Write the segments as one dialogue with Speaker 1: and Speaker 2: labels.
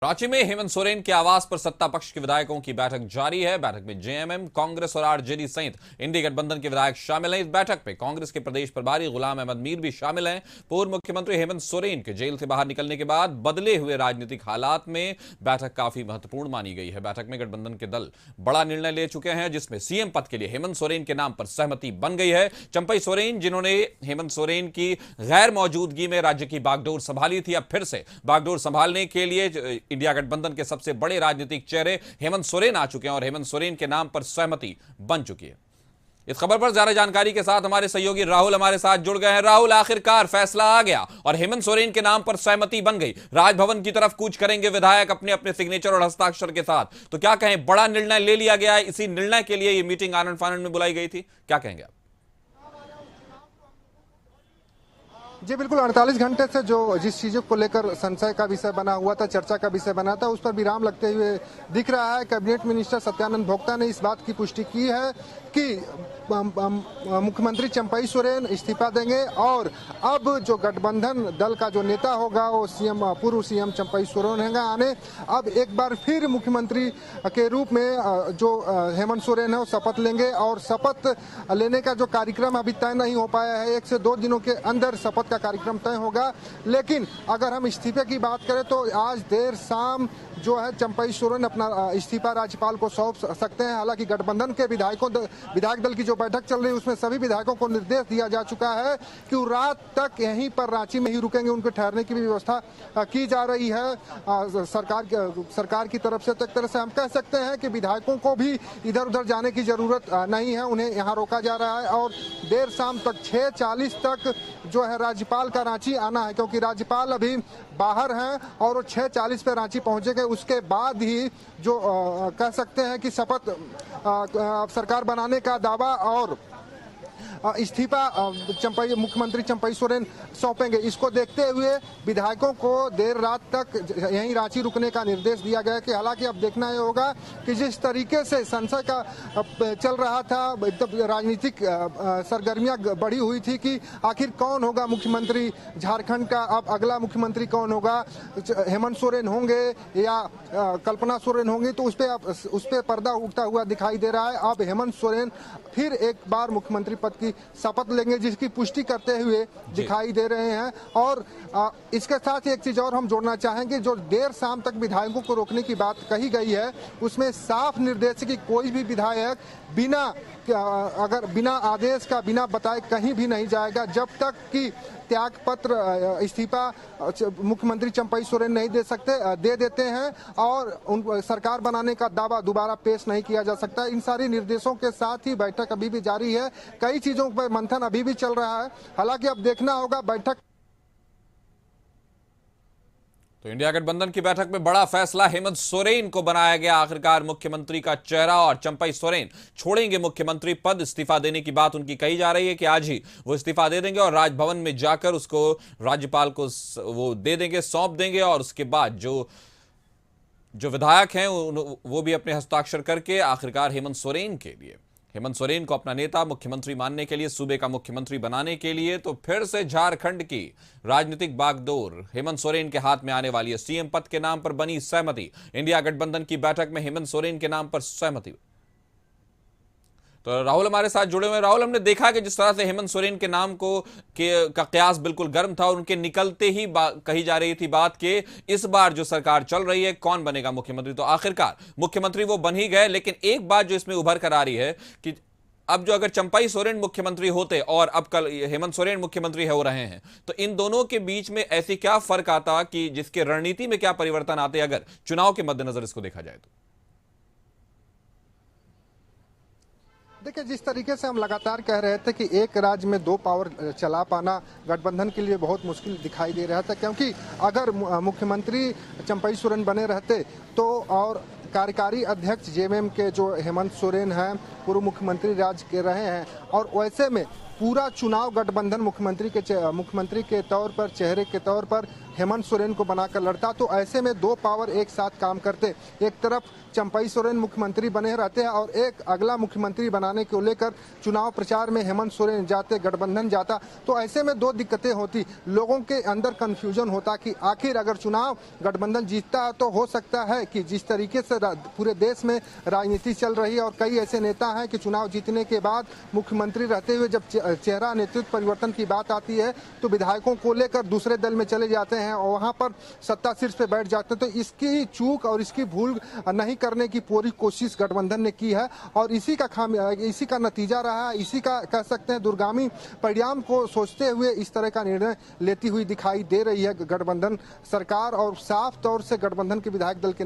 Speaker 1: रांची में हेमंत सोरेन के आवास पर सत्ता पक्ष के विधायकों की बैठक जारी है। बैठक में जेएमएम, कांग्रेस और आरजेडी सहित इंडी गठबंधन के विधायक शामिल हैं। इस बैठक में कांग्रेस के प्रदेश प्रभारी गुलाम अहमद मीर भी शामिल हैं। पूर्व मुख्यमंत्री हेमंत सोरेन के जेल से बाहर निकलने के बाद बदले हुए राजनीतिक हालात में बैठक काफी महत्वपूर्ण मानी गई है। बैठक में गठबंधन के दल बड़ा निर्णय ले चुके हैं, जिसमें सीएम पद के लिए हेमंत सोरेन के नाम पर सहमति बन गई है। चंपई सोरेन, जिन्होंने हेमंत सोरेन की गैर मौजूदगी में राज्य की बागडोर संभाली थी, अब फिर से बागडोर संभालने के लिए इंडिया गठबंधन के सबसे बड़े राजनीतिक चेहरे हेमंत सोरेन आ चुके हैं और हेमंत सोरेन के नाम पर सहमति बन चुकी है। इस खबर पर ज्यादा जानकारी के साथ हमारे सहयोगी राहुल हमारे साथ जुड़ गए हैं। राहुल, आखिरकार फैसला आ गया और हेमंत सोरेन के नाम पर सहमति बन गई। राजभवन की तरफ कूच करेंगे विधायक अपने अपने सिग्नेचर और हस्ताक्षर के साथ। तो क्या कहें, बड़ा निर्णय ले लिया गया है। इसी निर्णय के लिए यह मीटिंग आनंद फानंद में बुलाई गई थी, क्या कहेंगे आप?
Speaker 2: जी बिल्कुल, 48 घंटे से जो जिस चीज़ों को लेकर संशय का विषय बना हुआ था, चर्चा का विषय बना था, उस पर विराम लगते हुए दिख रहा है। कैबिनेट मिनिस्टर सत्यानंद भोक्ता ने इस बात की पुष्टि की है कि मुख्यमंत्री चंपई सोरेन इस्तीफा देंगे और अब जो गठबंधन दल का जो नेता होगा वो पूर्व सीएम चंपई सोरेन होंगे। आने अब एक बार फिर मुख्यमंत्री के रूप में जो हेमंत सोरेन है वो शपथ लेंगे और शपथ लेने का जो कार्यक्रम अभी तय नहीं हो पाया है। 1 से 2 दिनों के अंदर शपथ का कार्यक्रम तय होगा। लेकिन अगर हम इस्तीफे की बात करें तो आज देर शाम जो है चंपई सोरेन अपना इस्तीफा राज्यपाल को सौंप सकते हैं। हालांकि गठबंधन के विधायक दल की जो बैठक चल रही है उसमें सभी विधायकों को निर्देश दिया जा चुका है कि वो रात तक यहीं पर रांची में ही रुकेंगे। उनके ठहरने की भी व्यवस्था की जा रही है सरकार की तरफ से। तो एक तरह से हम कह सकते हैं कि विधायकों को भी इधर उधर जाने की जरूरत नहीं है, उन्हें यहाँ रोका जा रहा है और देर शाम तक 6:40 तक जो है राज्यपाल का रांची आना है, क्योंकि राज्यपाल अभी बाहर हैं और वो 6:40 पे रांची पहुंचेंगे। उसके बाद ही जो कह सकते हैं कि शपथ सरकार बनाने का दावा और इस्तीफा मुख्यमंत्री चंपई सोरेन सौंपेंगे। इसको देखते हुए विधायकों को देर रात तक यहीं रांची रुकने का निर्देश दिया गया कि हालांकि अब देखना ये होगा कि जिस तरीके से संशय का चल रहा था, एकदम राजनीतिक सरगर्मियां बढ़ी हुई थी कि आखिर कौन होगा मुख्यमंत्री झारखंड का, अब अगला मुख्यमंत्री कौन होगा, हेमंत सोरेन होंगे या कल्पना सोरेन होंगी, तो उस पर पर्दा उठता हुआ दिखाई दे रहा है। अब हेमंत सोरेन फिर एक बार मुख्यमंत्री पद की शपथ लेंगे, जिसकी पुष्टि करते हुए दिखाई दे रहे हैं। और इसके साथ एक चीज और हम जोड़ना चाहेंगे, जो देर शाम तक विधायकों को रोकने की बात कही गई है उसमें साफ निर्देश है कि कोई भी विधायक बिना आदेश का, बिना बताए कहीं भी नहीं जाएगा जब तक कि त्याग पत्र इस्तीफा मुख्यमंत्री चंपई सोरेन नहीं दे देते हैं और उन सरकार बनाने का दावा दोबारा पेश नहीं किया जा सकता। इन सारी निर्देशों के साथ ही बैठक अभी भी जारी है। कई चीजों पर मंथन अभी भी चल रहा है। हालांकि अब देखना होगा बैठक।
Speaker 1: तो इंडिया गठबंधन की बैठक में बड़ा फैसला, हेमंत सोरेन को बनाया गया आखिरकार मुख्यमंत्री का चेहरा और चंपई सोरेन छोड़ेंगे मुख्यमंत्री पद। इस्तीफा देने की बात उनकी कही जा रही है कि आज ही वो इस्तीफा दे देंगे और राजभवन में जाकर उसको राज्यपाल को वो दे देंगे, सौंप देंगे और उसके बाद जो विधायक हैं वो भी अपने हस्ताक्षर करके आखिरकार हेमंत सोरेन को अपना नेता मुख्यमंत्री मानने के लिए, सूबे का मुख्यमंत्री बनाने के लिए, तो फिर से झारखंड की राजनीतिक बागडोर हेमंत सोरेन के हाथ में आने वाली है। सीएम पद के नाम पर बनी सहमति, इंडिया गठबंधन की बैठक में हेमंत सोरेन के नाम पर सहमति। तो राहुल हमारे साथ जुड़े हुए हैं। राहुल, हमने देखा कि जिस तरह से हेमंत सोरेन के नाम का कयास बिल्कुल गर्म था और उनके निकलते ही कही जा रही थी बात कि इस बार जो सरकार चल रही है कौन बनेगा मुख्यमंत्री। तो आखिरकार मुख्यमंत्री वो बन ही गए, लेकिन एक बात जो इसमें उभर कर आ रही है कि अब जो अगर चंपई सोरेन मुख्यमंत्री होते और अब कल हेमंत सोरेन मुख्यमंत्री हो रहे हैं, तो इन दोनों के बीच में ऐसी क्या फर्क आता कि जिसके रणनीति में क्या परिवर्तन आते अगर चुनाव के मद्देनजर इसको देखा जाए तो?
Speaker 2: देखिए, जिस तरीके से हम लगातार कह रहे थे कि एक राज्य में 2 पावर चला पाना गठबंधन के लिए बहुत मुश्किल दिखाई दे रहा था, क्योंकि अगर मुख्यमंत्री चंपई सोरेन बने रहते तो और कार्यकारी अध्यक्ष जेएमएम के जो हेमंत सोरेन हैं पूर्व मुख्यमंत्री राज्य के रहे हैं और वैसे में पूरा चुनाव गठबंधन मुख्यमंत्री के तौर पर, चेहरे के तौर पर हेमंत सोरेन को बनाकर लड़ता, तो ऐसे में दो पावर एक साथ काम करते। एक तरफ चंपई सोरेन मुख्यमंत्री बने रहते हैं और एक अगला मुख्यमंत्री बनाने को लेकर चुनाव प्रचार में हेमंत सोरेन जाते, गठबंधन जाता, तो ऐसे में दो दिक्कतें होती। लोगों के अंदर कंफ्यूजन होता कि आखिर अगर चुनाव गठबंधन जीतता है तो हो सकता है कि जिस तरीके से पूरे देश में राजनीति चल रही है और कई ऐसे नेता हैं कि चुनाव जीतने के बाद मुख्यमंत्री रहते हुए जब चेहरा नेतृत्व परिवर्तन की बात आती है तो विधायकों को लेकर दूसरे दल में चले जाते हैं और वहां पर सत्ता शीर्ष पे बैठ जाते हैं। तो इसकी चूक और इसकी भूल नहीं करने की पूरी कोशिश गठबंधन ने की है और इसी का नतीजा रहा है। इसी का कह सकते हैं दूरगामी परिणाम को सोचते हुए इस तरह का निर्णय लेती हुई दिखाई दे रही है गठबंधन सरकार। और साफ तौर से गठबंधन के विधायक दल के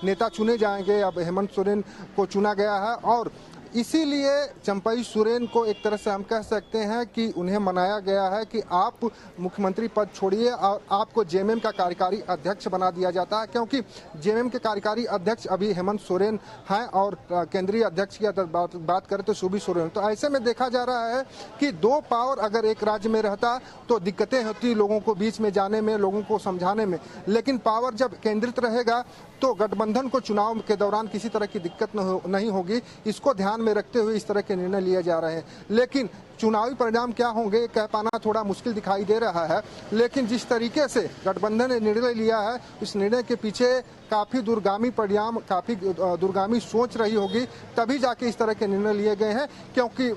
Speaker 2: नेता चुने जाएंगे। अब हेमंत सोरेन को चुना गया है और इसीलिए चंपई सोरेन को एक तरह से हम कह सकते हैं कि उन्हें मनाया गया है कि आप मुख्यमंत्री पद छोड़िए और आपको जेएमएम का कार्यकारी अध्यक्ष बना दिया जाता है, क्योंकि जेएमएम के कार्यकारी अध्यक्ष अभी हेमंत सोरेन हैं और केंद्रीय अध्यक्ष की बात करें तो सुबी सोरेन। तो ऐसे में देखा जा रहा है कि दो पावर अगर एक राज्य में रहता तो दिक्कतें होती लोगों को बीच में जाने में, लोगों को समझाने में, लेकिन पावर जब केंद्रित रहेगा तो गठबंधन को चुनाव के दौरान किसी तरह की दिक्कत नहीं होगी। इसको ध्यान में रखते हुए इस तरह के निर्णय लिए जा रहे हैं। लेकिन चुनावी परिणाम क्या होंगे कह पाना थोड़ा मुश्किल दिखाई दे रहा है, लेकिन जिस तरीके से गठबंधन ने निर्णय लिया है इस निर्णय के पीछे काफी दूरगामी परिणाम, काफी दूरगामी सोच रही होगी, तभी जाके इस तरह के निर्णय लिए गए हैं। क्योंकि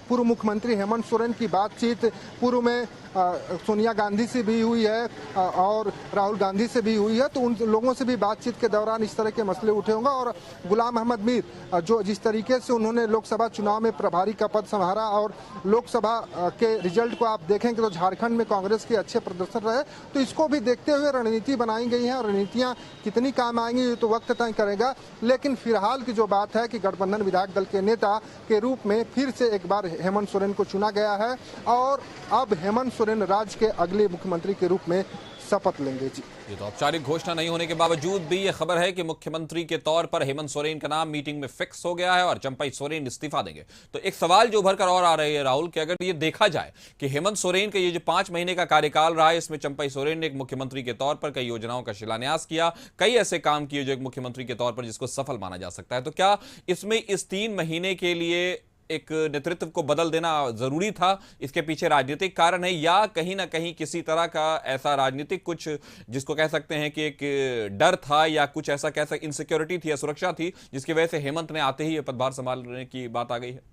Speaker 2: पूर्व मुख्यमंत्री हेमंत सोरेन की बातचीत पूर्व में सोनिया गांधी से भी हुई है और राहुल गांधी से भी हुई है, तो उन लोगों से भी बातचीत के दौरान इस तरह के मसले उठे होंगे। और गुलाम अहमद मीर जो जिस तरीके से उन्होंने लोकसभा चुनाव में प्रभारी का पद संभाला और लोकसभा के रिजल्ट को आप देखेंगे तो झारखंड में कांग्रेस के अच्छे प्रदर्शन रहे, तो इसको भी देखते हुए रणनीति बनाई गई है। रणनीतियां कितनी काम आएंगी ये तो वक्त तय करेगा, लेकिन फिलहाल की जो बात है कि गठबंधन विधायक दल के नेता के रूप में फिर से एक बार हेमंत सोरेन को चुना गया है और अब हेमंत सोरेन राज्य के अगले मुख्यमंत्री के रूप में शपथ लेंगे। जी,
Speaker 1: ये तो औपचारिक घोषणा नहीं होने के बावजूद भी ये खबर है कि मुख्यमंत्री के तौर पर हेमंत सोरेन का नाम मीटिंग में फिक्स हो गया है और चंपई सोरेन इस्तीफा देंगे। तो एक सवाल जो उभर कर और आ रही है राहुल कि अगर ये देखा जाए कि हेमंत सोरेन का ये जो 5 महीने का कार्यकाल रहा है इसमें चंपई सोरेन ने एक मुख्यमंत्री के तौर पर कई योजनाओं का शिलान्यास किया, कई ऐसे काम किए जो एक मुख्यमंत्री के तौर पर जिसको सफल माना जा सकता है, तो क्या इसमें इस 3 महीने के लिए एक नेतृत्व को बदल देना जरूरी था? इसके पीछे राजनीतिक कारण है या कहीं ना कहीं किसी तरह का ऐसा राजनीतिक कुछ जिसको कह सकते हैं कि एक डर था या कुछ ऐसा कह सकते इनसिक्योरिटी थी या सुरक्षा थी जिसकी वजह से हेमंत ने आते ही ये पदभार संभालने की बात आ गई है?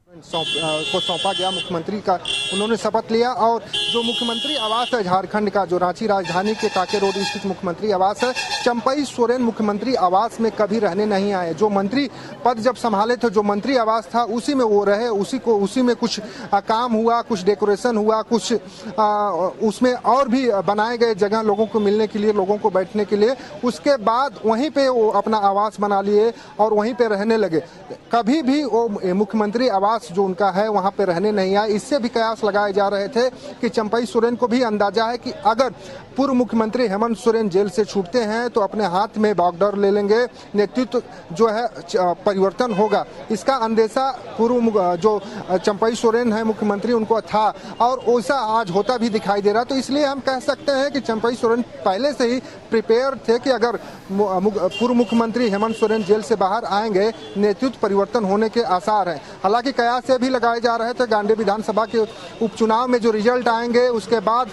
Speaker 2: को सौंपा गया मुख्यमंत्री का, उन्होंने शपथ लिया और जो मुख्यमंत्री आवास है झारखंड का, जो रांची राजधानी के काके रोड स्थित मुख्यमंत्री आवास है, चंपई सोरेन मुख्यमंत्री आवास में कभी रहने नहीं आए। जो मंत्री पद जब संभाले थे, जो मंत्री आवास था उसी में वो रहे, उसी में कुछ काम हुआ, कुछ डेकोरेशन हुआ, कुछ उसमें और भी बनाए गए जगह लोगों को मिलने के लिए, लोगों को बैठने के लिए। उसके बाद वहीं पे वो अपना आवास बना लिए और वहीं पे रहने लगे। कभी भी वो मुख्यमंत्री आवास जो उनका है वहां पे रहने नहीं आए। इससे भी कयास लगाए जा रहे थे कि चंपई सोरेन को भी अंदाजा है कि अगर पूर्व मुख्यमंत्री हेमंत सोरेन जेल से छूटते हैं तो अपने हाथ में बागडोर ले लेंगे, नेतृत्व जो है परिवर्तन होगा। इसका अंदेशा पूर्व जो चंपई सोरेन है मुख्यमंत्री उनको था और वैसा आज होता भी दिखाई दे रहा। तो इसलिए हम कह सकते हैं कि चंपई सोरेन पहले से ही प्रिपेयर थे कि अगर पूर्व मुख्यमंत्री हेमंत सोरेन जेल से बाहर आएंगे नेतृत्व परिवर्तन होने के आसार हैं। हालांकि कयास से भी लगाए जा रहे थे गांधी विधानसभा के उपचुनाव में जो रिजल्ट आएंगे उसके बाद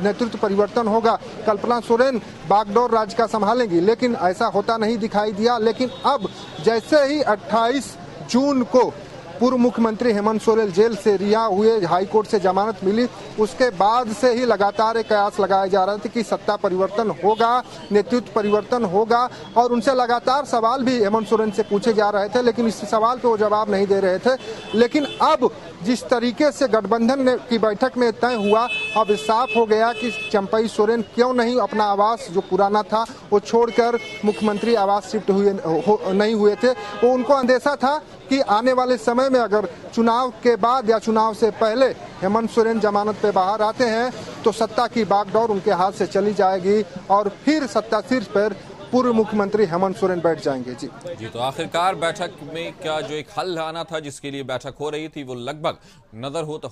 Speaker 2: नेतृत्व परिवर्तन होगा, कल्पना सोरेन बागडोर राज्य का संभालेंगी, लेकिन ऐसा होता नहीं दिखाई दिया। लेकिन अब जैसे ही 28 जून को पूर्व मुख्यमंत्री हेमंत सोरेन जेल से रिहा हुए, हाईकोर्ट से जमानत मिली, उसके बाद से ही लगातार एक कयास लगाए जा रहे थे कि सत्ता परिवर्तन होगा, नेतृत्व परिवर्तन होगा और उनसे लगातार सवाल भी हेमंत सोरेन से पूछे जा रहे थे, लेकिन इस सवाल पे वो जवाब नहीं दे रहे थे। लेकिन अब जिस तरीके से गठबंधन की बैठक में तय हुआ, अब साफ हो गया कि चंपई सोरेन क्यों नहीं अपना आवास जो पुराना था वो छोड़कर मुख्यमंत्री आवास शिफ्ट नहीं हुए थे। वो उनको अंदेशा था कि आने वाले समय में अगर चुनाव के बाद या चुनाव से पहले हेमंत सोरेन जमानत पे बाहर आते हैं तो सत्ता की बागडोर उनके हाथ से चली जाएगी और फिर सत्ता शीर्ष पर पूर्व मुख्यमंत्री हेमंत सोरेन बैठ जाएंगे।
Speaker 1: जी, तो आखिरकार बैठक में क्या जो एक हल आना था जिसके लिए बैठक हो रही थी वो लगभग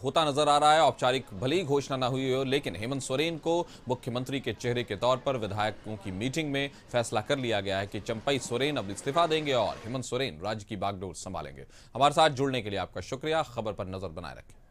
Speaker 1: होता नजर आ रहा है। औपचारिक भली घोषणा न हुई हो, लेकिन हेमंत सोरेन को मुख्यमंत्री के चेहरे के तौर पर विधायकों की मीटिंग में फैसला कर लिया गया है कि चंपई सोरेन अब इस्तीफा देंगे और हेमंत सोरेन राज्य की बागडोर संभालेंगे। हमारे साथ जुड़ने के लिए आपका शुक्रिया। खबर पर नजर बनाए रखें।